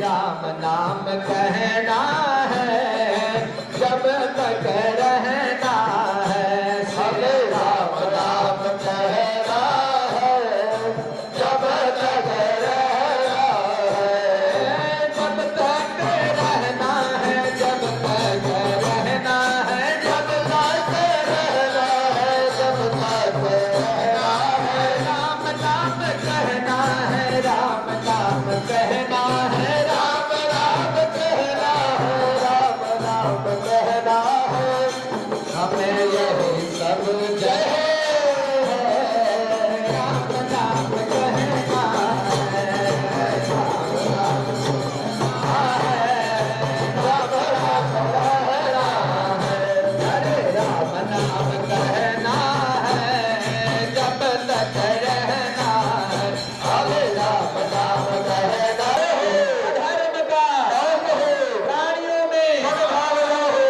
राम नाम कहना है जब तक रहना है, सब राम नाम कहना है जब तक रहना है, जब तक रहना है, जब तक रहना है, जब तक रहना है, जब तक रहना है, राम नाम कहना है, राम नाम कहना है, राम नाम कहना है, राम नाम कहना है, हमें यही सब जय है, राम नाम कहना है, राम नाम कहना है, राम नाम कहना है, अरे राम नाम कहना है जब तक रहना है, अरे राम नाम कहना है, धर्म का प्राणियों में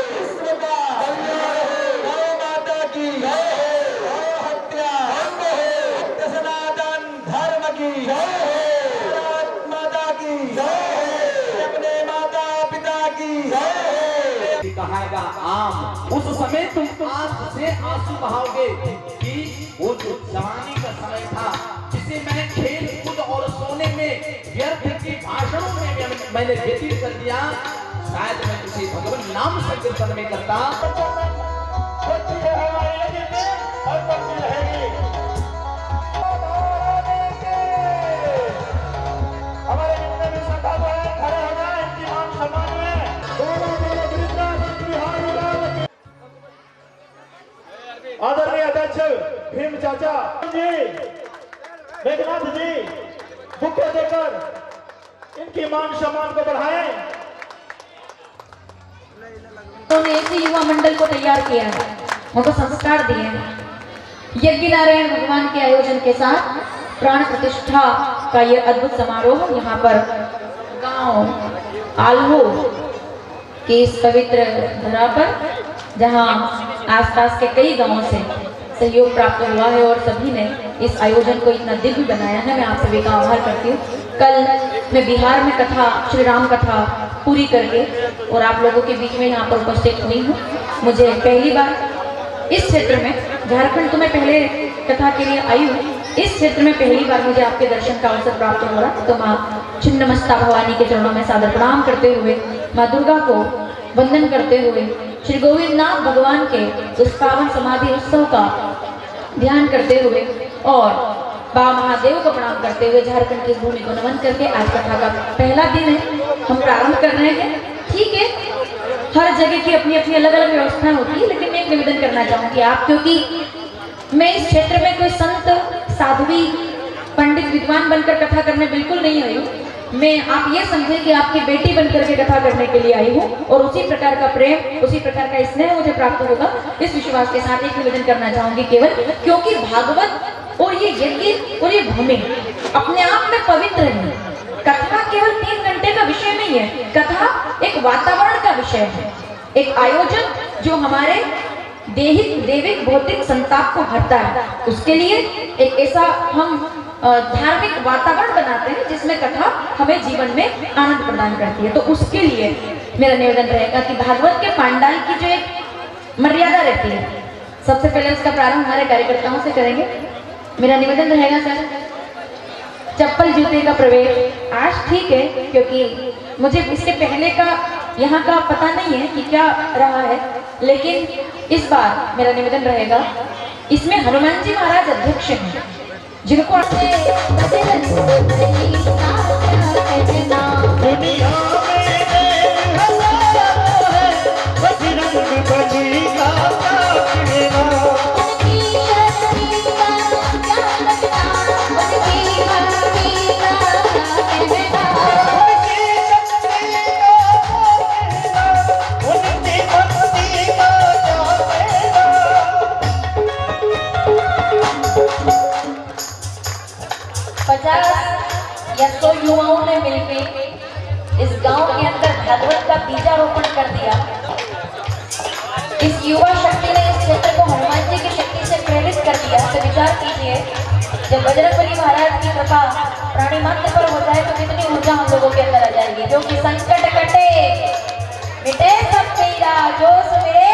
विश्व का कल्याण हो, गौ माता की जय हो, गौ हत्या सत्य सनातन धर्म की जय हो, भारत माता की जय हो, अपने माता पिता की जय हो। कहागा आम, उस समय तुम आंख से आंसू बहाओगे कि वो जो जवानी का समय था जिसे मैं खेल कूद और सोने में व्यर्थ के भाषणों में मैंने व्यतीत कर दिया, शायद मैं उसे भगवान नाम संकीर्तन में करता। हमारे जितने भी श्रद्धालु हैं खड़े हो जाएं, इनकी मान सम्मान में दोनों वृंदावन बिहारी लाल की। आदरणीय अध्यक्ष भीम चाचा जी, मेघनाथ जी बुके देकर इनकी मान सम्मान को बढ़ाएं। उन्होंने ऐसे युवा मंडल को तैयार किया है, उनको संस्कार दिए हैं। यज्ञ नारायण भगवान के आयोजन के साथ प्राण प्रतिष्ठा का ये अद्भुत समारोह यहाँ पर गांव आल्हो के इस पवित्र धरा पर, जहाँ आसपास के कई गांवों से सहयोग प्राप्त हुआ है और सभी ने इस आयोजन को इतना दिव्य बनाया है, मैं आप सभी का आभार करती हूँ। कल मैं बिहार में कथा, श्री राम कथा पूरी करके और आप लोगों के बीच में यहाँ पर उपस्थित हुई हूँ। मुझे पहली बार इस क्षेत्र में, झारखंड तो मैं पहले कथा के लिए आई हूँ, इस क्षेत्र में पहली बार मुझे आपके दर्शन का अवसर प्राप्त हो रहा। तो माँ छिन्नमस्ता भवानी के चरणों में सादर प्रणाम करते हुए, माँ दुर्गा को वंदन करते हुए, श्री गोविंदनाथ भगवान के उस पावन समाधि उत्सव का ध्यान करते हुए और बाबा महादेव को प्रणाम करते हुए झारखंड की इस भूमि को नमन करके आज कथा का पहला दिन है, हम प्रारंभ कर रहे हैं। ठीक है, हर जगह की अपनी अपनी अलग अलग व्यवस्था होती है, लेकिन मैं एक निवेदन करना चाहूंगी आप, क्योंकि मैं इस क्षेत्र में कोई संत, साध्वी, पंडित, विद्वान बनकर कथा करने बिल्कुल नहीं आई हूँ। मैं, आप ये समझें कि आपकी बेटी बनकर के कथा करने के लिए आई हूँ और उसी प्रकार का प्रेम, उसी प्रकार का स्नेह मुझे प्राप्त होगा, इस विश्वास के साथ एक निवेदन करना चाहूंगी केवल, क्योंकि भागवत और ये यज्ञ और ये भूमि अपने आप में पवित्र है। कथा केवल 3 घंटे का विषय नहीं है, कथा एक वातावरण का विषय है, एक आयोजन जो हमारे देहिक, देविक, भौतिक संताप को हरता है। उसके लिए एक ऐसा हम धार्मिक वातावरण बनाते हैं जिसमें कथा हमें जीवन में आनंद प्रदान करती है। तो उसके लिए मेरा निवेदन रहेगा कि भागवत के पांडाल की जो एक मर्यादा रहती है, सबसे पहले उसका प्रारंभ हमारे कार्यकर्ताओं से करेंगे। मेरा निवेदन रहेगा सर, चप्पल जूते का प्रवेश आज ठीक है, क्योंकि मुझे इसके पहले का यहाँ का पता नहीं है कि क्या रहा है, लेकिन इस बार मेरा निवेदन रहेगा, इसमें हनुमान जी महाराज अध्यक्ष हैं, जिनको युवाओं ने मिलकर इस गांव के अंदर भागवत का बीजारोपण कर दिया। इस युवा शक्ति ने इस क्षेत्र को हनुमान जी की शक्ति से प्रेरित कर दिया। तो विचार कीजिए, जब बजरंगबली महाराज की कृपा प्राणी मात्र पर हो जाए तो कितनी ऊर्जा हम लोगों के अंदर आ जाएगी। जो कि संकट कटे मिटे सब पीड़ा जो सुमिरे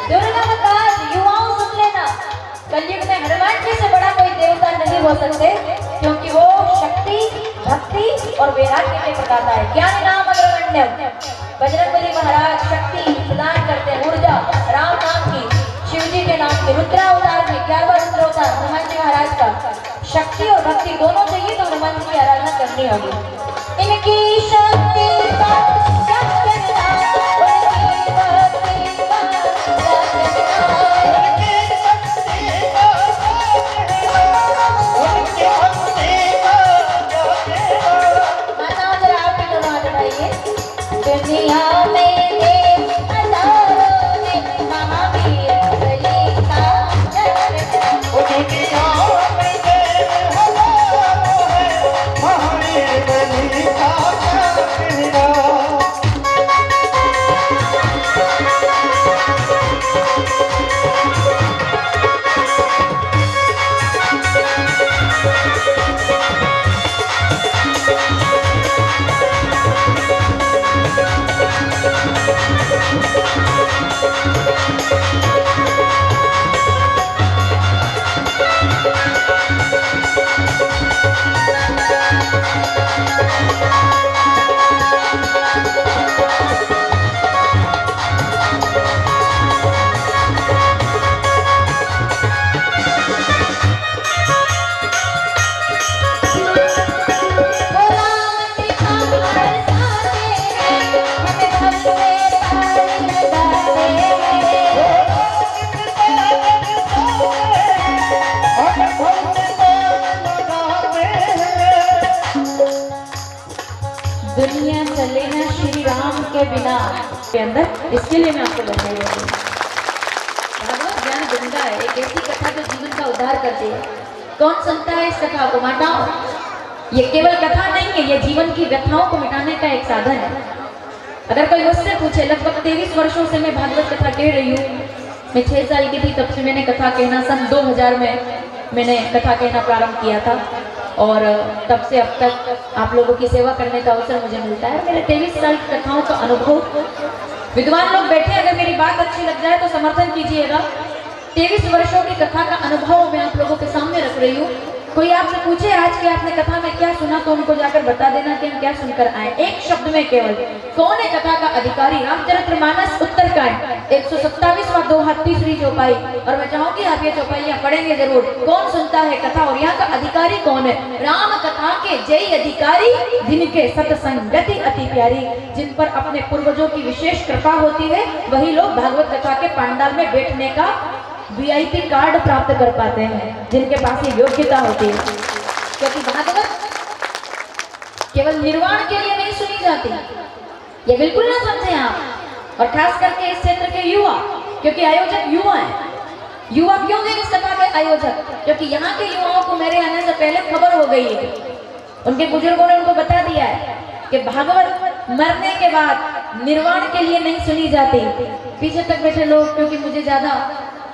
दुर्गम काज। युवाओं सुन लेना, कलयुग में हनुमान जी से बड़ा कोई देवता नहीं हो सकते, क्योंकि वो शक्ति, भक्ति और वैराग्य के प्रदाता है। ज्ञान नाम अग्रगण्यम। बजरंगबली महाराज शक्ति प्रदान करते हैं, ऊर्जा राम नाम की, शिव जी के नाम की। रुद्रावतार में 11वां रुद्रावतार हनुमान जी महाराज का। शक्ति और भक्ति दोनों चाहिए तो हनुमान जी की आराधना करनी होगी। इनकी शक्ति दुनिया में दुनिया चले ना श्री राम के बिना के अंदर, इसके लिए मैं आपको बधाई देती हूँ। भागवत ज्ञान गंगा है, एक ऐसी कथा जो जीवन का उद्धार करती है। कौन सुनता है इस कथा को? माताओं। ये केवल कथा नहीं है, ये जीवन की व्यथाओं को मिटाने का एक साधन है। अगर कोई मुझसे पूछे, लगभग 23 वर्षों से मैं भागवत कथा कह रही हूँ। मैं 6 साल की थी तब से मैंने कथा कहना, सन 2000 में मैंने कथा कहना प्रारंभ किया था और तब से अब तक आप लोगों की सेवा करने का अवसर मुझे मिलता है। मेरे 23 साल की कथाओं का अनुभव, विद्वान लोग बैठे, अगर मेरी बात अच्छी लग जाए तो समर्थन कीजिएगा। 23 वर्षों की कथा का अनुभव मैं आप लोगों के सामने रख रही हूँ। कोई आपसे पूछे आज के आपने कथा में क्या सुना, तो उनको जाकर बता देना कि हम क्या सुनकर आए, एक शब्द में केवल। कौन है कथा का अधिकारी? रामचरितमानस उत्तरकांड 127वां दोहा, तीसरी चौपाई। और मैं चाहूंगी आप ये चौपाइयां पढ़ेंगे जरूर। कौन सुनता है कथा और यहाँ का अधिकारी कौन है? राम कथा के जय अधिकारी, जिनके सत्संगति अति प्यारी। जिन पर अपने पूर्वजों की विशेष कृपा होती है, वही लोग भागवत कथा के पंडाल में बैठने का VIP कार्ड प्राप्त कर पाते हैं, जिनके पास ये योग्यता होती है। क्योंकि भागवत केवल निर्वाण के लिए नहीं सुनी जाती, ये बिल्कुल ना समझें आप। और खास करके इस क्षेत्र के युवा, क्योंकि आयोजक युवा हैं। युवा क्यों है इस कथा के आयोजक? क्योंकि यहाँ के युवाओं को मेरे आने से पहले खबर हो गई है, उनके बुजुर्गों ने उनको बता दिया है कि भागवत मरने के बाद निर्वाण के लिए नहीं सुनी जाती। पीछे तक बैठे लोग, क्योंकि मुझे ज्यादा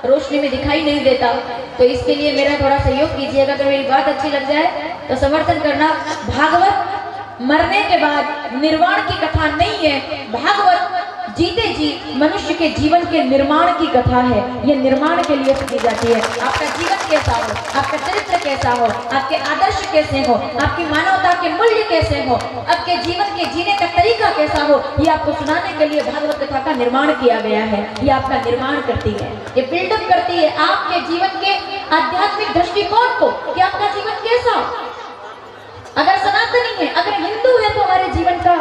रोशनी में दिखाई नहीं देता, तो इसके लिए मेरा थोड़ा सहयोग कीजिएगा। अगर मेरी बात अच्छी लग जाए तो समर्थन करना। भागवत मरने के बाद निर्वाण की कथा नहीं है, भागवत जीते जी मनुष्य के जीवन के निर्माण की कथा है। ये निर्माण के लिए सुनी जाती है। आपका जीवन कैसा हो, आपका चरित्र कैसा हो, आपके आदर्श कैसे हो, आपकी मानवता के मूल्य कैसे हो, आपके जीवन के जीने का तरीका कैसा हो, ये आपको सुनाने के लिए भागवत कथा का निर्माण किया गया है। ये आपका निर्माण करती है, ये बिल्डअप करती है आपके जीवन के आध्यात्मिक दृष्टिकोण को कि आपका जीवन कैसा हो। अगर सनातनी है, अगर हिंदू है, तो हमारे जीवन का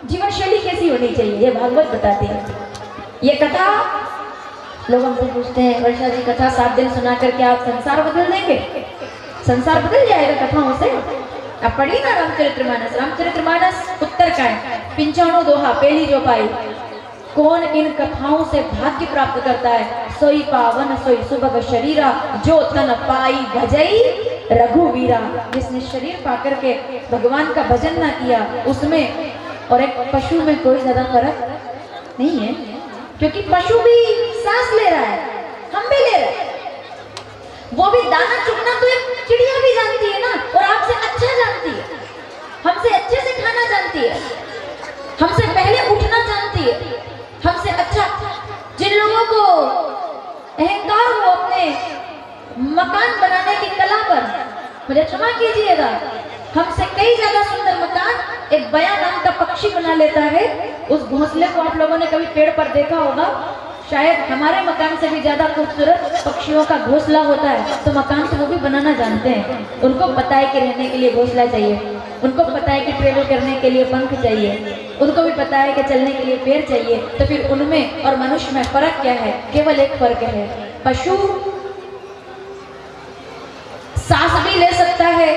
जीवन शैली कैसी होनी चाहिए, ये भागवत बताती है। ये कथा लोग हमसे पूछते हैं, वर्षा जी कथा 7 दिन सुना करके आप संसार बदल देंगे? संसार बदल जाएगा कथाओं से? आप पढ़िए ना रामचरितमानस। रामचरितमानस उत्तरकांड 95 दोहा, पहली चौपाई। कौन इन कथाओं से भाग्य प्राप्त करता है? सोई पावन सोई सुभग शरीरा, जो तन पाई भजई रघुवीरा। जिसने शरीर पाकर के भगवान का भजन ना किया, उसमें और एक पशु में कोई ज्यादा फर्क नहीं है, क्योंकि पशु भी सांस ले रहा है, हम भी ले रहे हैं। वो भी दाना चुगना तो एक चिड़िया भी जानती है ना, और आपसे अच्छा जानती है, हमसे अच्छे से खाना जानती है, हमसे पहले उठना जानती है, हमसे अच्छा। जिन लोगों को अहंकार हो अपने मकान बनाने की कला पर, मुझे क्षमा कीजिएगा, हमसे कई ज्यादा सुंदर मकान एक बया नाम का पक्षी बना लेता है। उस घोंसले को आप लोगों ने कभी पेड़ पर देखा होगा, शायद हमारे मकान से भी ज्यादा खूबसूरत पक्षियों का घोंसला होता है, तो मकान तो वो भी बनाना जानते हैं। उनको पता है कि रहने के लिए घोंसला चाहिए, उनको पता है कि ट्रेवल करने के लिए पंख चाहिए, उनको भी पता है कि चलने के लिए पैर चाहिए। तो फिर उनमें और मनुष्य में फर्क क्या है? केवल एक फर्क है, पशु सांस भी ले सकता है,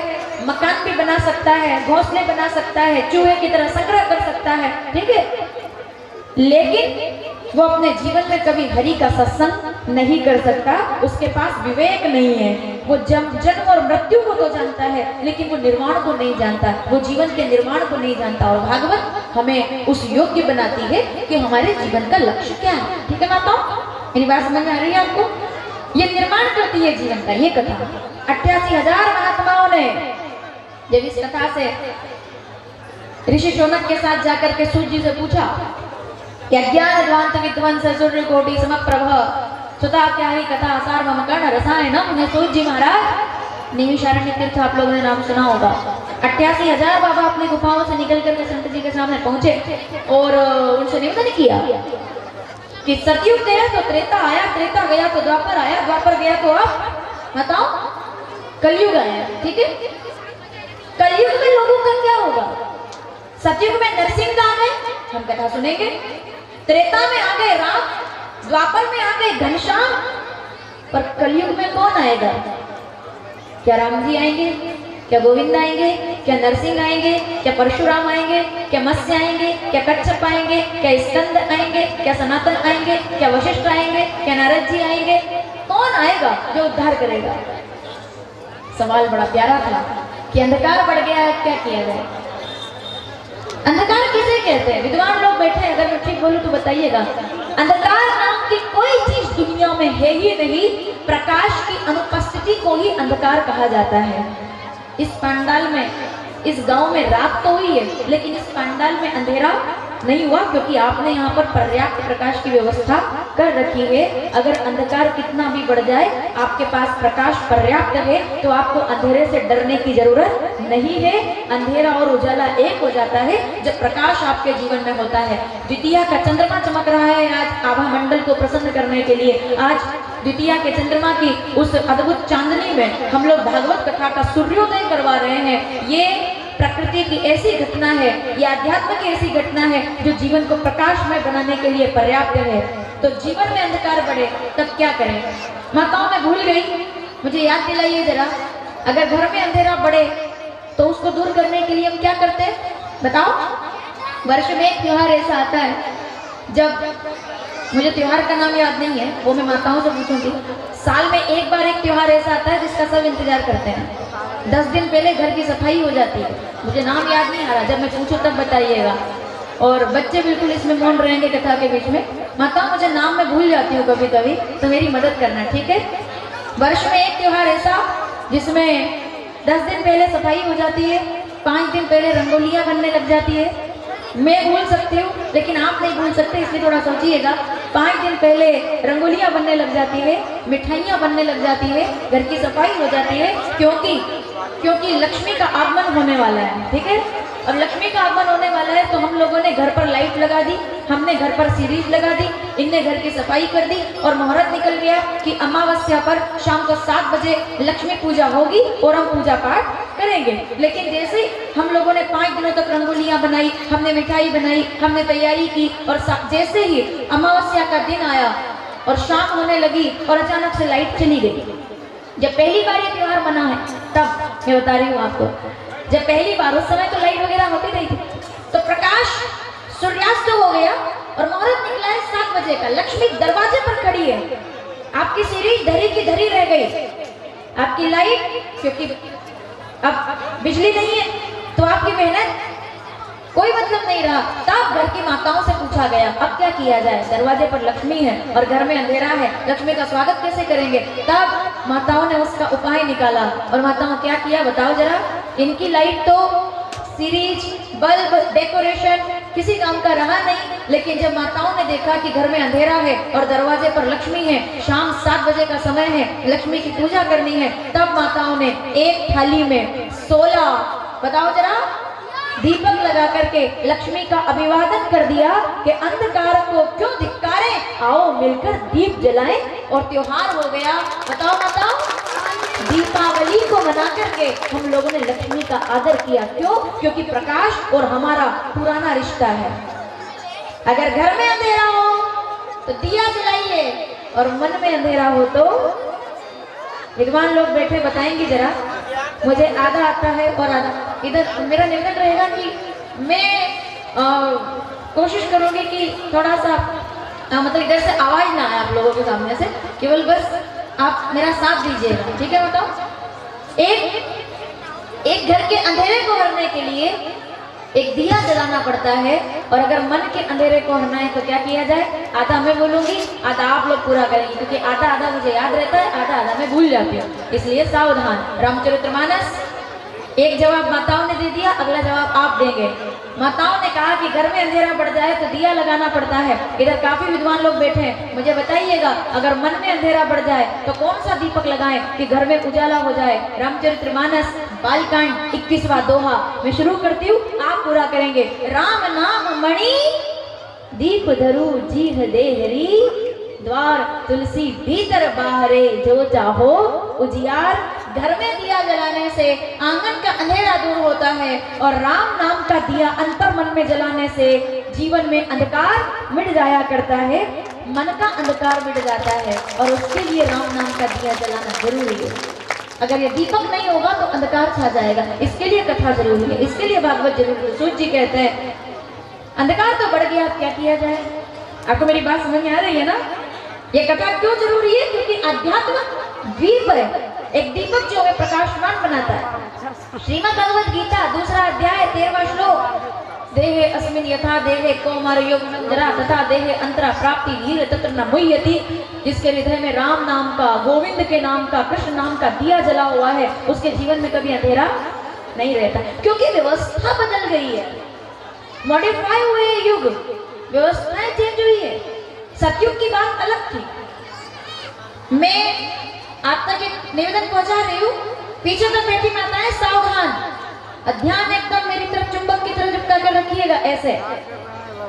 मकान भी बना सकता है, घोंसले बना सकता है, चूहे की तरह संग्रह कर सकता है, ठीक है, लेकिन वो अपने जीवन में कभी हरि का सत्संग नहीं कर सकता। उसके पास विवेक नहीं है। वो जन्म और मृत्यु को तो जानता है, लेकिन वो निर्वाण को नहीं जानता, वो जीवन के निर्माण को नहीं जानता। और भागवत हमें उस योग्य बनाती है कि हमारे जीवन का लक्ष्य क्या है। ठीक है माताओं, मेरी बात समझ में आ रही है आपको? ये निर्माण करती है जीवन का ये कथा। 88,000 महात्माओं ने जब इस कथा से ऋषि शौनक के साथ जाकर के सूर्य जी से पूछा कि अज्ञान ध्वांत विध्वंस सूर्य कोटि समप्रभ सुता क्या ही कथा सार्वम कर्ण रसायनम। उन्हें सूर्य जी महाराज निमिषारण्य तीर्थ आप लोगों ने नाम सुना होगा। 88,000 बाबा अपनी गुफाओं से निकल करके संत जी के सामने पहुंचे और उनसे निवेदन किया कि सतयुग गया तो त्रेता आया, त्रेता गया तो द्वापर आया, द्वापर गया तो अब बताओ कलयुग आया। ठीक है, कलयुग में लोगों का क्या होगा? सतयुग में नरसिंह आ गए, हम कथा सुनेंगे। त्रेता में आ गए राम, द्वापर में आ गए घनश्याम, पर कलयुग में कौन आएगा? क्या राम जी आएंगे? क्या गोविंद आएंगे? क्या नरसिंह आएंगे? क्या परशुराम आएंगे? क्या मत्स्य आएंगे? क्या कच्छप आएंगे? क्या स्कंद आएंगे? क्या सनातन आएंगे? क्या वशिष्ठ आएंगे? क्या नारद जी आएंगे? कौन आएगा जो उद्धार करेगा? सवाल बड़ा प्यारा था कि अंधकार बढ़ गया है, क्या किया जाए? अंधकार किसे कहते हैं? विद्वान लोग बैठे, अगर मैं ठीक बोलूं तो बताइएगा। अंधकार नाम की कोई चीज दुनिया में है ही नहीं, प्रकाश की अनुपस्थिति को ही अंधकार कहा जाता है। इस पंडाल में, इस गांव में रात तो हुई है, लेकिन इस पंडाल में अंधेरा नहीं हुआ, क्योंकि आपने यहाँ पर पर्याप्त प्रकाश की व्यवस्था कर रखी है। अगर अंधकार कितना भी बढ़ जाए, आपके पास प्रकाश पर्याप्त है, तो आपको अंधेरे से डरने की जरूरत नहीं है। अंधेरा और उजाला एक हो जाता है जब प्रकाश आपके जीवन में होता है। द्वितीया का चंद्रमा चमक रहा है आज आभा मंडल को प्रसन्न करने के लिए। आज द्वितीया के चंद्रमा की उस अद्भुत चांदनी में हम लोग भागवत कथा का सूर्योदय करवा रहे हैं। ये प्रकृति की ऐसी घटना है, यह अध्यात्म की ऐसी घटना है जो जीवन को प्रकाशमय बनाने के लिए पर्याप्त है। तो जीवन में अंधकार बढ़े तब क्या करें? माताओं मैं भूल गई, मुझे याद दिलाइए जरा। अगर घर में अंधेरा बढ़े तो उसको दूर करने के लिए हम क्या करते हैं बताओ? वर्ष में एक त्योहार ऐसा आता है, जब मुझे त्योहार का नाम याद नहीं है, वो मैं माताओं से पूछूंगी। साल में एक बार एक त्योहार ऐसा आता है जिसका सब इंतजार करते हैं। 10 दिन पहले घर की सफाई हो जाती है, मुझे नाम याद नहीं आ रहा, जब मैं पूछूं तब बताइएगा। और बच्चे बिल्कुल इसमें मौन रहेंगे कथा के बीच में। माता मुझे नाम में भूल जाती हूँ कभी कभी, तो मेरी मदद करना, ठीक है? वर्ष में एक त्योहार ऐसा जिसमें 10 दिन पहले सफाई हो जाती है, 5 दिन पहले रंगोलियाँ बनने लग जाती है। मैं भूल सकती हूँ लेकिन आप नहीं भूल सकते, इसलिए थोड़ा सोचिएगा। 5 दिन पहले रंगोलियाँ बनने लग जाती है, मिठाइयाँ बनने लग जाती है, घर की सफाई हो जाती है, क्योंकि लक्ष्मी का आगमन होने वाला है। ठीक है, अब लक्ष्मी का आगमन होने वाला है तो हम लोगों ने घर पर लाइट लगा दी, हमने घर पर सीरीज लगा दी, इनने घर की सफाई कर दी और मुहूर्त निकल गया कि अमावस्या पर शाम को 7 बजे लक्ष्मी पूजा होगी और हम पूजा पाठ करेंगे। लेकिन जैसे हम लोगों ने 5 दिनों तक रंगोलियां बनाई, हमने मिठाई बनाई, हमने तैयारी की, और जैसे ही अमावस्या का दिन आया और शाम होने लगी और अचानक से लाइट चली गई। जब पहली बार ये त्योहार मना है, तब मैं बता रही हूँ आपको, जब पहली बार, उस समय तो लाइट वगैरह होती नहीं थी, तो प्रकाश सूर्यास्त हो गया और मुहूर्त निकला है 7 बजे का। लक्ष्मी दरवाजे पर खड़ी है, आपकी सीरीज धरी की धरी रह गई, आपकी लाइट, क्योंकि अब बिजली नहीं है तो आपकी मेहनत कोई मतलब नहीं रहा। तब घर की माताओं से पूछा गया अब क्या किया जाए, दरवाजे पर लक्ष्मी है और घर में अंधेरा है, लक्ष्मी का स्वागत कैसे करेंगे। तब माताओं ने उसका उपाय निकाला और माताओं क्या किया बताओ जरा। इनकी लाइट तो सीरीज बल्ब डेकोरेशन किसी काम का रहा नहीं, लेकिन जब माताओं ने देखा कि घर में अंधेरा है और दरवाजे पर लक्ष्मी है, शाम 7 बजे का समय है, लक्ष्मी की पूजा करनी है, तब माताओं ने एक थाली में 16 बताओ जरा दीपक लगा करके लक्ष्मी का अभिवादन कर दिया कि अंधकार को क्यों धिक्कारें, आओ मिलकर दीप जलाएं और त्योहार हो गया। बताओ बताओ, दीपावली को मना करके हम लोगों ने लक्ष्मी का आदर किया। क्यों? क्योंकि प्रकाश और हमारा पुराना रिश्ता है। अगर घर में अंधेरा हो तो दिया जलाइए और मन में अंधेरा हो तो विद्वान लोग बैठे बताएंगे जरा। मुझे आधा आता है और आधा इधर। मेरा निवेदन रहेगा कि मैं कोशिश करूंगी कि थोड़ा सा मतलब इधर से आवाज ना आए आप लोगों के सामने से, केवल बस आप मेरा साथ दीजिएगा, ठीक है। बताओ, एक घर के अंधेरे को हरने के लिए एक दिया जलाना पड़ता है, और अगर मन के अंधेरे को हरना है तो क्या किया जाए। आधा मैं बोलूंगी, आधा आप लोग पूरा करेंगे, क्योंकि आधा आधा मुझे याद रहता है, आधा आधा मैं भूल जाती हूँ, इसलिए सावधान। रामचरितमानस एक जवाब माताओं ने दे दिया, अगला जवाब आप देंगे। माताओं ने कहा कि घर में अंधेरा पड़ जाए तो दिया लगाना पड़ता है। इधर काफी विद्वान लोग बैठे हैं, मुझे बताइएगा अगर मन में अंधेरा पड़ जाए तो कौन सा दीपक लगाएं कि घर में उजाला हो जाए। रामचरितमानस बालकांड 21वां दोहा मैं शुरू करती हूँ, आप पूरा करेंगे। राम नाम मणि दीप धरु जीह देहरी, द्वार तुलसी भीतर बाहरे जो चाहो उजियार। घर में दिया जलाने से आंगन का अंधेरा दूर होता है, और राम नाम का दिया अंतर मन में जलाने से जीवन में अंधकार मिट जाया करता है, मन का अंधकार मिट जाता है, और उसके लिए राम नाम का दिया जलाना जरूरी है। अगर ये दीपक नहीं होगा तो अंधकार छा जाएगा, इसके लिए कथा जरूरी है, इसके लिए भागवत जरूरी है। सूत जी कहते हैं अंधकार तो बढ़ गया, क्या किया जाए। आपको मेरी बात समझ में आ रही है ना। ये कथा क्यों जरूरी है? क्योंकि अध्यात्म दीप है, एक दीपक जो हमें प्रकाशमान बनाता है। श्रीमद् भगवद गीता 2 अध्याय 13वां श्लोक, देहे अस्मिन् यथा देहे कौमार योग जरा तथा देहे अंतरा प्राप्ति हीर तत्र न मुह्यति। जिसके हृदय में राम नाम का, गोविंद के नाम का, कृष्ण नाम का दिया जला हुआ है, उसके जीवन में कभी अंधेरा नहीं रहता, क्योंकि व्यवस्था बदल गई है, मॉडिफाई हुए युग, व्यवस्थाएं चेंज हुई है। सतयुग की बात अलग थी। मैं आप तक एक निवेदन पहुंचा रही हूँ, पीछे तक बैठी माताएं सावधान, ध्यान एकदम मेरी तरफ चुंबक की तरफ झुका कर रखिएगा, ऐसे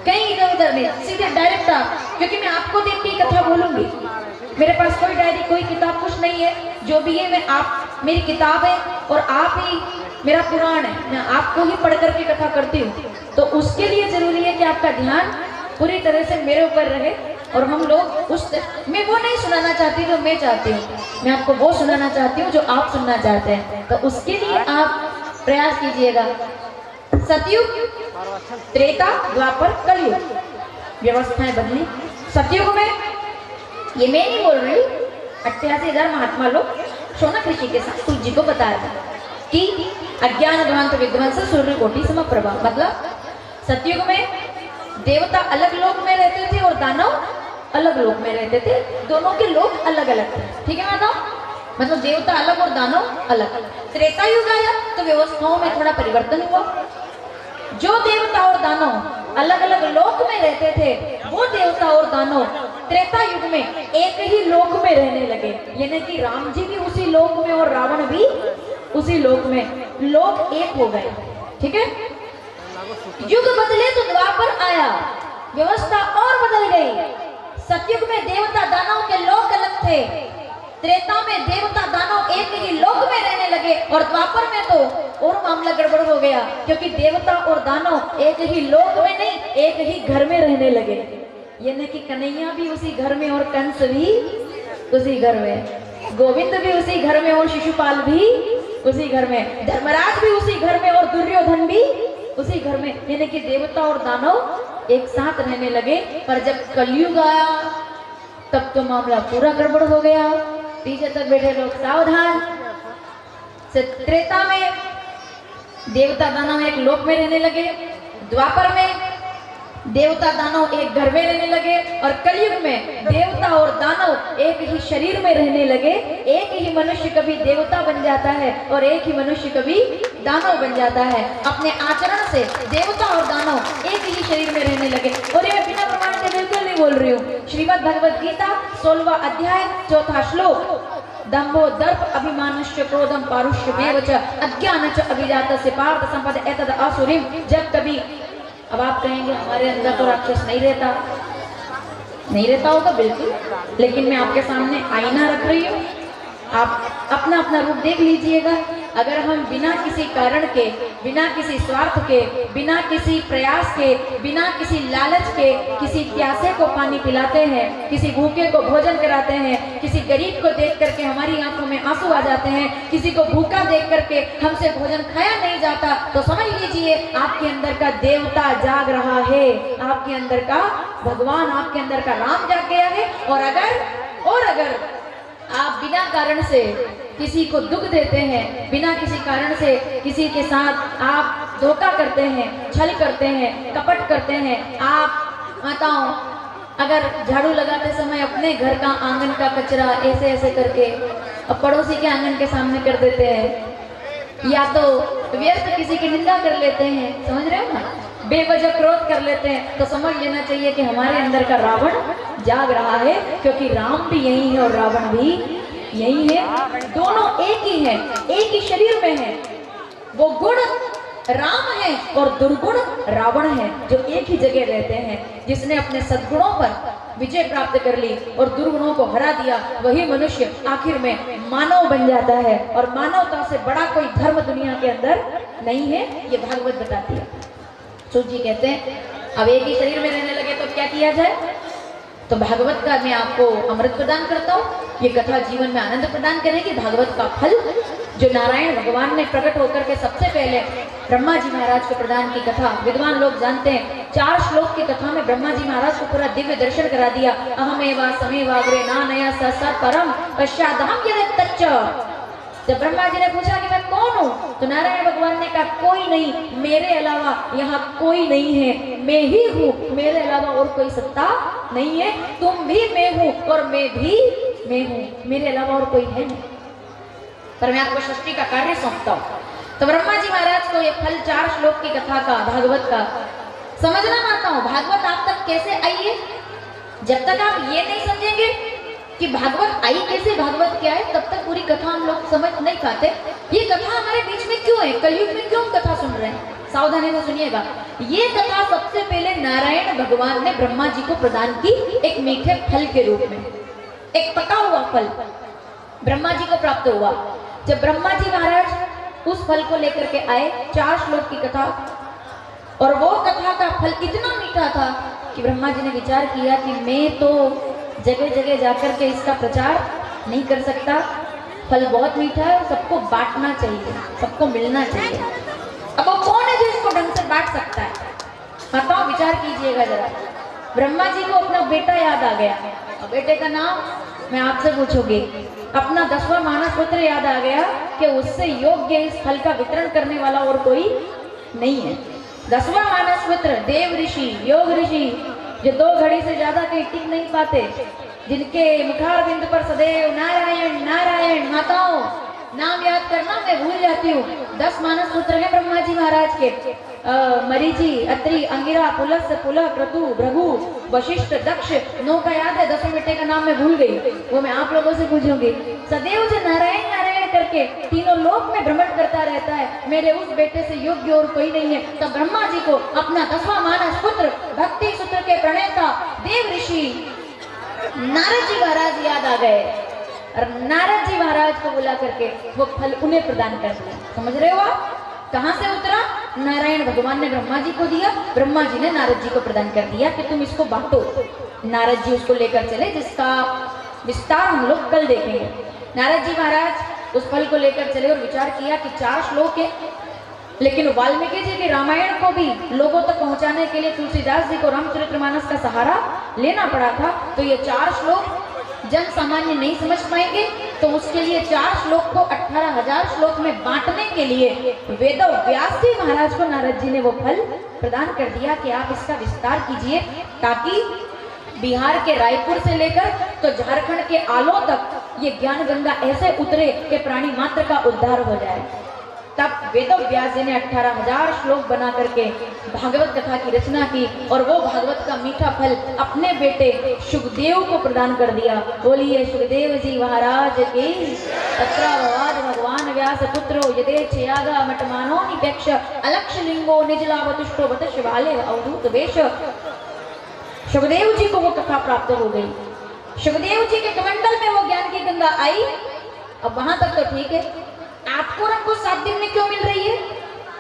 कहीं इधर उधर नहीं, सीधे डायरेक्ट आप, क्योंकि मैं आपको देख के कथा बोलूंगी। मेरे पास कोई डायरी कोई किताब कुछ नहीं है, जो भी है मैं आप मेरी किताब है और आप ही मेरा पुराण है, मैं आपको ही पढ़ करके कथा करती हूँ। तो उसके लिए जरूरी है कि आपका ध्यान पूरी तरह से मेरे ऊपर रहे, और हम लोग उस मैं वो नहीं सुनाना चाहती जो मैं चाहती हूँ, मैं आपको वो सुनाना चाहती हूँ जो आप सुनना चाहते हैं। तो उसके लिए आप प्रयास कीजिएगा। सतयुग, त्रेता, द्वापर, कलयुग, व्यवस्थाएं बदली। सतयुग में, ये मैं नहीं बोल रही हूँ, 88,000 महात्मा लोग शौनक ऋषि के साथ सूत जी को बताया था कि अज्ञान ध्वांत विध्वंस सूर्य कोटि समप्रभा। मतलब सतयुग में देवता अलग लोक में रहते थे और दानव अलग लोक में रहते थे, दोनों के लोक अलग अलग थे, ठीक है माता। मतलब देवता अलग और दानव अलग। त्रेता युग आया तो व्यवस्थाओं में थोड़ा परिवर्तन हुआ। जो देवता और दानव अलग अलग लोक में रहते थे, वो देवता और दानव त्रेता युग में एक ही लोक में रहने लगे। यानी कि राम जी भी उसी लोक में और रावण भी उसी लोक में, लोक एक हो गए, ठीक है। युग बदले तो द्वापर आया, व्यवस्था और बदल गई। सतयुग में देवता दानव के लोक अलग थे, त्रेता में देवता दानव एक ही लोक में रहने लगे, और द्वापर में तो और मामला गड़बड़ हो गया, क्योंकि देवता और दानव एक ही लोक में नहीं, एक ही घर में रहने लगे। यानी कि कन्हैया भी उसी घर में और कंस भी उसी घर में, गोविंद भी उसी घर में और शिशुपाल भी उसी घर में, धर्मराज भी उसी घर में और दुर्योधन भी उसी घर में। यानी कि देवता और दानव एक साथ रहने लगे। पर जब कलयुग आया तब तो मामला पूरा गड़बड़ हो गया। पीछे तक बैठे लोग सावधान। त्रेता में देवता दानव एक लोक में रहने लगे, द्वापर में देवता दानव एक घर में रहने लगे और कलयुग में देवता और दानव एक ही शरीर में रहने लगे। एक ही मनुष्य कभी देवता बन जाता है और एक ही मनुष्य कभी दानव बन जाता है। अपने आचरण से देवता और दानव एक ही शरीर में रहने लगे। और ये बिना प्रमाण के बिल्कुल नहीं बोल रही हूँ। श्रीमद् भगवद गीता 16वां अध्याय 4था श्लोक, दंभो दर्प अभिमानश्च क्रोधम पारुष्यमेव च अज्ञानच अभिजातस्य पार्थ संपद एतद् असुरीम। जब कभी, अब आप कहेंगे हमारे अंदर तो राक्षस नहीं रहता होगा, बिल्कुल, लेकिन मैं आपके सामने आईना रख रही हूँ, आप अपना अपना रूप देख लीजिएगा। अगर हम बिना किसी कारण के, बिना किसी स्वार्थ के, बिना किसी प्रयास के, बिना किसी लालच के किसी प्यासे को पानी पिलाते हैं, किसी भूखे को भोजन कराते हैं, किसी गरीब को देख करके हमारी आंखों में आंसू आ जाते हैं, किसी को भूखा देख करके हमसे भोजन खाया नहीं जाता, तो समझ लीजिए आपके अंदर का देवता जाग रहा है, आपके अंदर का भगवान, आपके अंदर का राम जाग गया है। और अगर आप बिना कारण से किसी को दुख देते हैं, बिना किसी कारण से किसी के साथ आप धोखा करते हैं, छल करते हैं, कपट करते हैं, आप माताओं अगर झाड़ू लगाते समय अपने घर का आंगन का कचरा ऐसे ऐसे करके अब पड़ोसी के आंगन के सामने कर देते हैं, या तो व्यर्थ किसी की निंदा कर लेते हैं, समझ रहे हो ना, बेवजह क्रोध कर लेते हैं, तो समझ लेना चाहिए कि हमारे अंदर का रावण जाग रहा है, क्योंकि राम भी यही है और रावण भी यही है। दोनों एक ही है, एक ही शरीर में है। वो गुण राम है और दुर्गुण रावण है, जो एक ही जगह रहते हैं। जिसने अपने सद्गुणों पर विजय प्राप्त कर ली और दुर्गुणों को हरा दिया, वही मनुष्य आखिर में मानव बन जाता है। और मानवता से बड़ा कोई धर्म दुनिया के अंदर नहीं है, ये भागवत बताती है। सूत जी कहते हैं अब एक ही शरीर में रहने लगे तो क्या किया जाए, तो भागवत का मैं आपको अमृत प्रदान करता हूँ। ये कथा जीवन में आनंद प्रदान करेगी। भागवत का फल जो नारायण भगवान ने प्रकट होकर के सबसे पहले ब्रह्मा जी महाराज को प्रदान की कथा, विद्वान लोग जानते हैं, 4 श्लोक की कथा में ब्रह्मा जी महाराज को पूरा दिव्य दर्शन करा दिया। अहमेवा समेवाग्रे नानया सत परम पश्चादहम यदि तच्च। जब ब्रह्मा जी ने पूछा कि मैं कौन हूँ, तो नारायण भगवान ने कहा कोई नहीं, मेरे अलावा यहाँ कोई नहीं है, मैं ही हूँ, मेरे अलावा और कोई सत्ता नहीं है। तुम भी मैं हूँ और मैं भी मैं हूँ, मेरे अलावा और कोई है नहीं, पर मैं आपको सृष्टि का कार्य सौंपता हूँ। तो ब्रह्मा जी महाराज को ये फल 4 श्लोक की कथा का, भागवत का समझना मानता हूँ। भागवत आप तक कैसे आई है, जब तक आप ये नहीं समझेंगे कि भागवत आई कैसे, भागवत क्या है, तब तक पूरी कथा हम लोग समझ नहीं पाते। ये कथा हमारे बीच में क्यों है, कलयुग में क्यों हम कथा सुन रहे हैं, सावधानी से सुनिएगा। ये कथा सबसे पहले नारायण भगवान ने ब्रह्मा जी को प्रदान की, एक मीठे फल के रूप में, एक पका हुआ फल ब्रह्मा जी को प्राप्त हुआ। जब ब्रह्मा जी महाराज उस फल को लेकर के आए, 4 श्लोक की कथा, और वो कथा का फल इतना मीठा था कि ब्रह्मा जी ने विचार किया कि मैं तो जगह जगह जाकर के इसका प्रचार नहीं कर सकता, फल बहुत मीठा है, सबको बांटना चाहिए, सबको मिलना चाहिए। अब वो कौन है जो इसको ढंग से बांट सकता है, बताओ, विचार कीजिएगा जरा। ब्रह्मा जी को अपना बेटा याद आ गया, और बेटे का नाम मैं आपसे पूछूंगी, अपना 10वां मानस पुत्र याद आ गया कि उससे योग्य इस फल का वितरण करने वाला और कोई नहीं है। 10वां मानस पुत्र देव ऋषि, योग ऋषि, जो 2 घड़ी से ज्यादा कहीं टिक नहीं पाते, जिनके मुखार बिंदु पर सदैव नारायण नारायण, माताओं नाम याद करना मैं भूल जाती हूँ। 10 मानस पुत्र हैं ब्रह्मा जी महाराज के, मरीचि, अत्रि, अंगिरा, पुलस्त्य, पुलह, क्रतु, भृगु, वशिष्ठ, दक्ष, 9 का याद है, 10वें बेटे का नाम मैं भूल गई, वो मैं आप लोगों से पूछूंगी। सदैव जो नारायण नारायण करके तीनों लोक में भ्रमण करता रहता है, मेरे उस बेटे से योग्य और कोई नहीं है। तब ब्रह्मा जी को अपना 10वां मानस पुत्र, भक्ति सूत्र के प्रणेता देव ऋषि नारद जी महाराज याद आ गए, और नारद जी महाराज को बुला करके वो फल उन्हें प्रदान कर दिया। समझ रहे हो आप, कहां से उतरा, नारायण भगवान ने ब्रह्मा जी को दिया, ब्रह्मा जी ने नारद जी को प्रदान कर दिया कि तुम इसको बांटो। नारद जी उसको लेकर चले, जिसका विस्तार हम लोग कल देखेंगे। नारद जी महाराज उस फल को लेकर चले और विचार किया कि 4 श्लोक है, लेकिन वाल्मीकि जी के रामायण को भी लोगों तक पहुंचाने के लिए तुलसीदास जी को रामचरितमानस का सहारा लेना पड़ा था। तो ये 4 श्लोक जन सामान्य नहीं समझ पाएंगे, तो उसके लिए 4 श्लोक को 18,000 श्लोक में बांटने के लिए वेद व्यास जी महाराज को नारद जी ने वो फल प्रदान कर दिया कि आप इसका विस्तार कीजिए, ताकि बिहार के रायपुर से लेकर तो झारखंड के आलो तक ये ज्ञान गंगा ऐसे उतरे कि प्राणी मात्र का उद्धार हो जाए। तब वेद व्यास जी ने 18,000 श्लोक बना करके भागवत कथा की रचना की और वो भागवत का मीठा फल अपने बेटे सुखदेव को प्रदान कर दिया। बोलिए सुखदेव जी महाराज की। तत्राववाद भगवान व्यास पुत्रो यदेच्छयागा मटमानो निपेक्ष अलक्ष लिंगो निजलावतुष्टो बत शिवाले अवधूत वेश। सुखदेव जी को वो कथा प्राप्त हो गई। सुखदेव जी के कमंडल में वो ज्ञान की गंगा आई। अब वहां तक तो ठीक है, आपको और हमको 7 दिन में क्यों मिल रही है?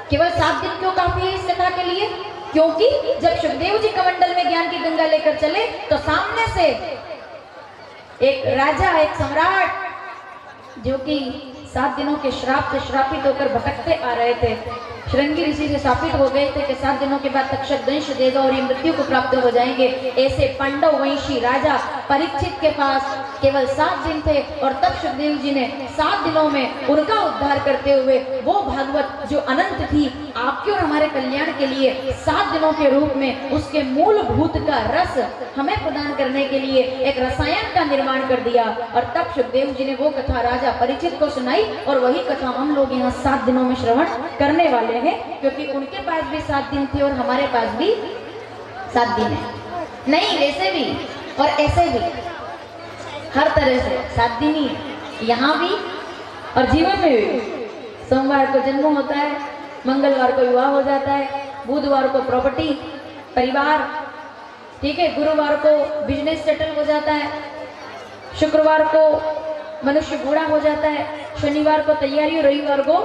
केवल 7 दिन क्यों काफी है इस कथा के लिए? क्योंकि जब सुखदेव जी कमंडल में ज्ञान की गंगा लेकर चले तो सामने से एक राजा, एक सम्राट, जो कि 7 दिनों के श्राप से श्रापित होकर भटकते आ रहे थे, श्रृंगी ऋषि से शापित हो गए थे कि 7 दिनों के बाद तक्षक दंश देगा और ये मृत्यु को प्राप्त हो जाएंगे। ऐसे पांडव वंशी राजा परीक्षित के पास केवल 7 दिन थे और तब सुखदेव जी ने 7 दिनों में उनका उद्धार करते हुए वो भागवत जो अनंत थी, आपके और हमारे कल्याण के लिए 7 दिनों के रूप में उसके मूलभूत का रस हमें प्रदान करने के लिए एक रसायन का निर्माण कर दिया। और तब सुखदेव जी ने वो कथा राजा परीक्षित को सुनाई और वही कथा हम लोग यहाँ 7 दिनों में श्रवण करने वाले हैं, क्योंकि उनके पास भी 7 दिन थे और हमारे पास भी 7 दिन है। नहीं, वैसे भी और ऐसे भी हर तरह से 7 दिन ही है, यहाँ भी और जीवन में भी। सोमवार को जन्म होता है, मंगलवार को विवाह हो जाता है, बुधवार को प्रॉपर्टी, परिवार, ठीक है, गुरुवार को बिजनेस सेटल हो जाता है, शुक्रवार को मनुष्य बूढ़ा हो जाता है, शनिवार को तैयारी और रविवार को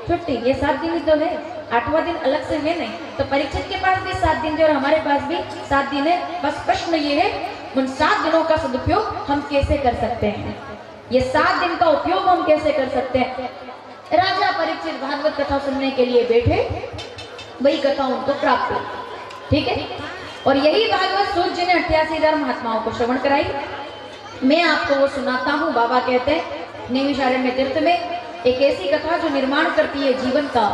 छुट्टी। ये 7 दिन ही तो है, 8वां दिन अलग से है नहीं। तो परीक्षित के पास भी 7 दिन थे और हमारे पास भी 7 दिन है। बस प्रश्न ये है, उन 7 दिनों का सदुपयोग हम कैसे कर सकते हैं? ये 7 दिन का उपयोग हम कैसे कर सकते हैं? राजा परीक्षित भागवत कथा सुनने के लिए बैठे, वही कथा उनको प्राप्त हुई, ठीक है। और यही भागवत सूत जी ने 88,000 महात्माओं को श्रवण कराई। मैं आपको वो सुनाता हूँ। बाबा कहते हैं नैमिषारण्य तीर्थ में एक ऐसी कथा जो निर्माण करती है जीवन का,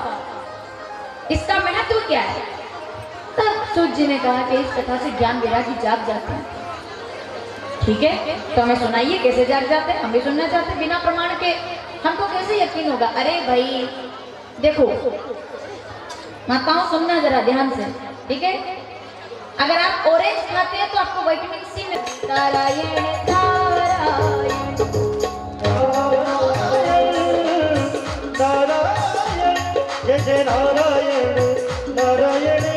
इसका महत्व क्या है? तब सूत जी ने कहा कि इस कथा से ज्ञान वैरागी जाग जाते हैं। ठीक है, तो हमें सुनाइए कैसे जाग जाते हैं, हम भी सुनना चाहते हैं। बिना प्रमाण के हमको कैसे यकीन होगा? अरे भाई देखो माताओं, सुनना जरा ध्यान से, ठीक है। अगर आप ऑरेंज खाते हैं तो आपको विटामिन सी मिलता है। नारायण नारायण नारायण जय जय नारायण नारायण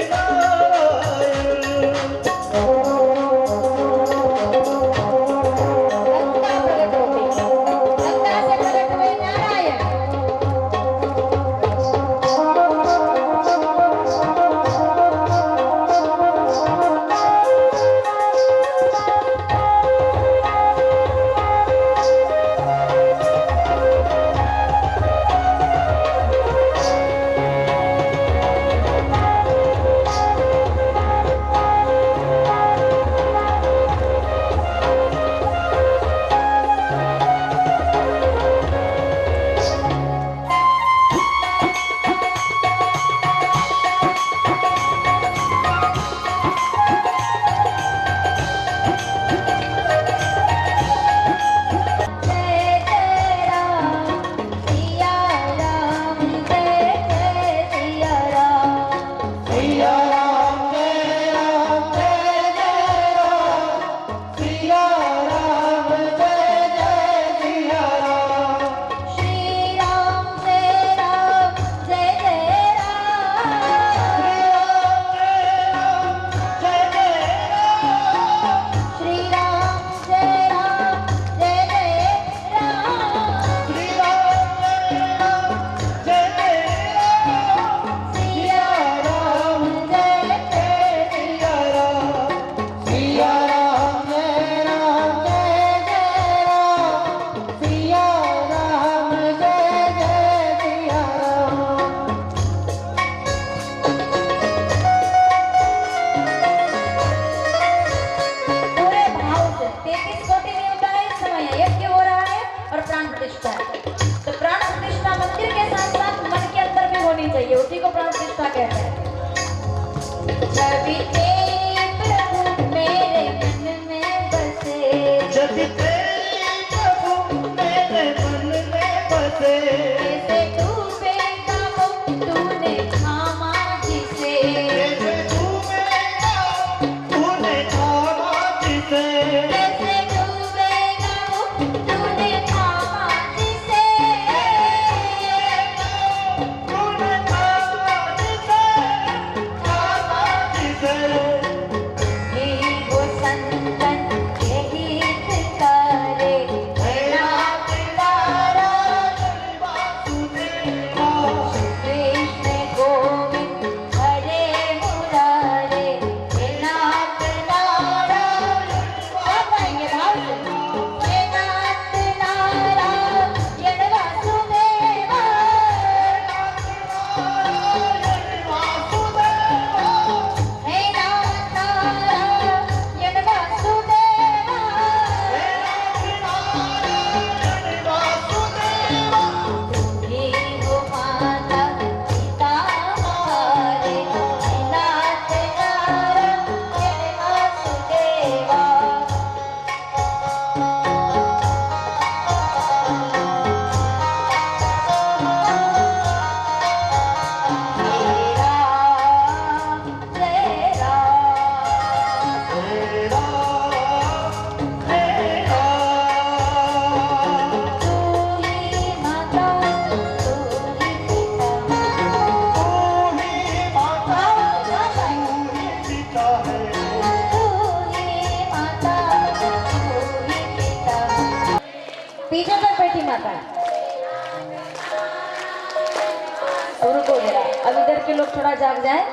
के लोग थोड़ा जाग जाए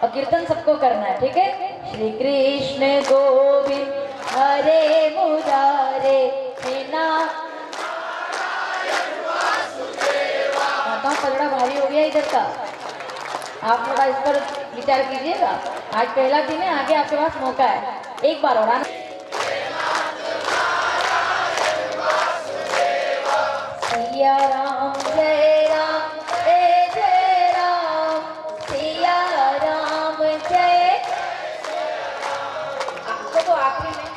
और कीर्तन सबको करना है, ठीक है। श्री कृष्ण गोविंद हरे मुरारे हे नाथ। माताओं पलड़ा भारी हो गया इधर का, आप थोड़ा इस पर विचार कीजिएगा। आज पहला दिन है, आगे आपके पास मौका है। एक बार और आना। सिया राम जय राम जय राम, सिया राम जय। आपको तो आखिरी में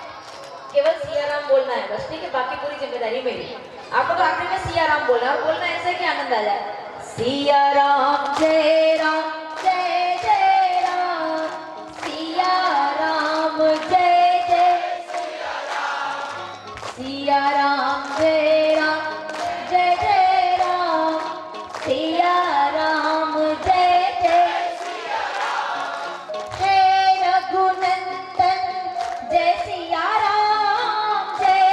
केवल सिया राम बोलना है बस, ठीक है। बाकी पूरी जिम्मेदारी मेरी। आपको तो आखिरी में सिया राम बोलना है और बोलना ऐसे कि आनंद आ जाए। सिया राम जय राम जय जय राम, सिया राम जय जय सिया राम जय राम जय जय राम, सिया राम जय जय। हे रघुनंदन जय सिया राम जय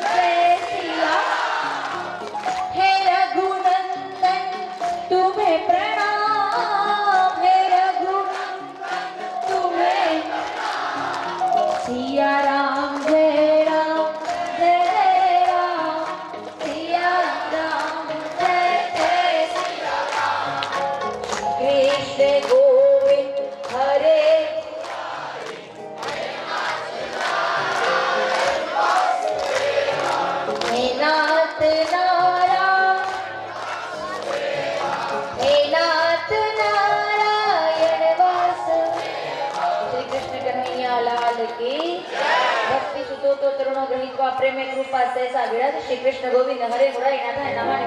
जय सिया। हे रघुनंदन तुम्हें प्रणाम, हे रघु तुम्हें सिया राम जय राम जय राम, सिया राम जय जय सिया राम। कृष्ण गोविंद हरे हे नाथ नारायण, हे नाथ नारायण वास। श्री कृष्ण कन्हैया लाल की। भक्ति सुतो तो तरुण गृहीत्वा प्रेमे कृपा सहसा विराज। श्री कृष्ण गोविंद हरे मुरारी नाथ नमामि।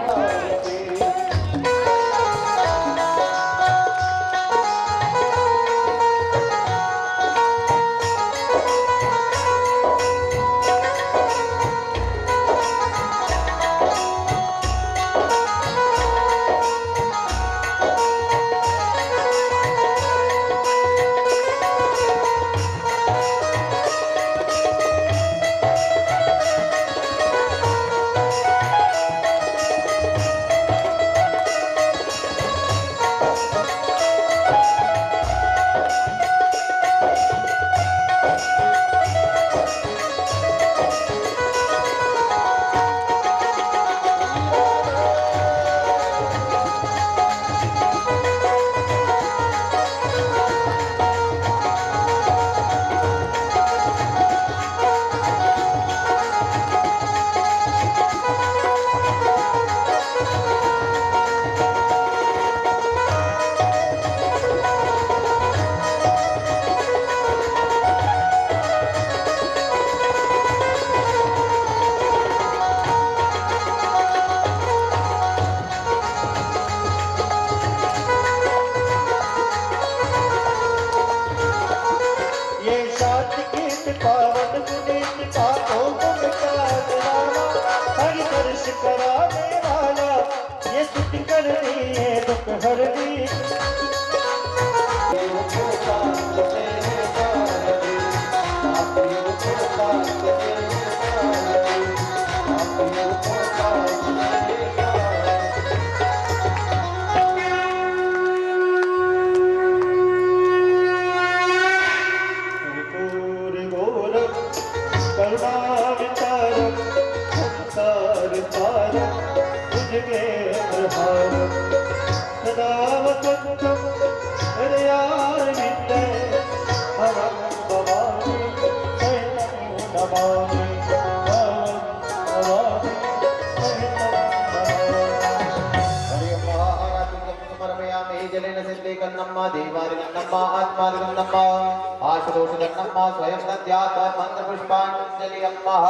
स्वयं दद्यात् मंत्रपुष्पाञ्जलि अम्मः।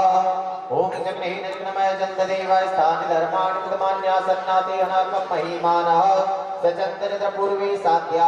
ओम जगन्नाथमय जन्तदेवाय स्थानि धर्माणि कृतमान्यासन्नाते अनाकं महिमानः सचन्द्रपूर्वे साध्या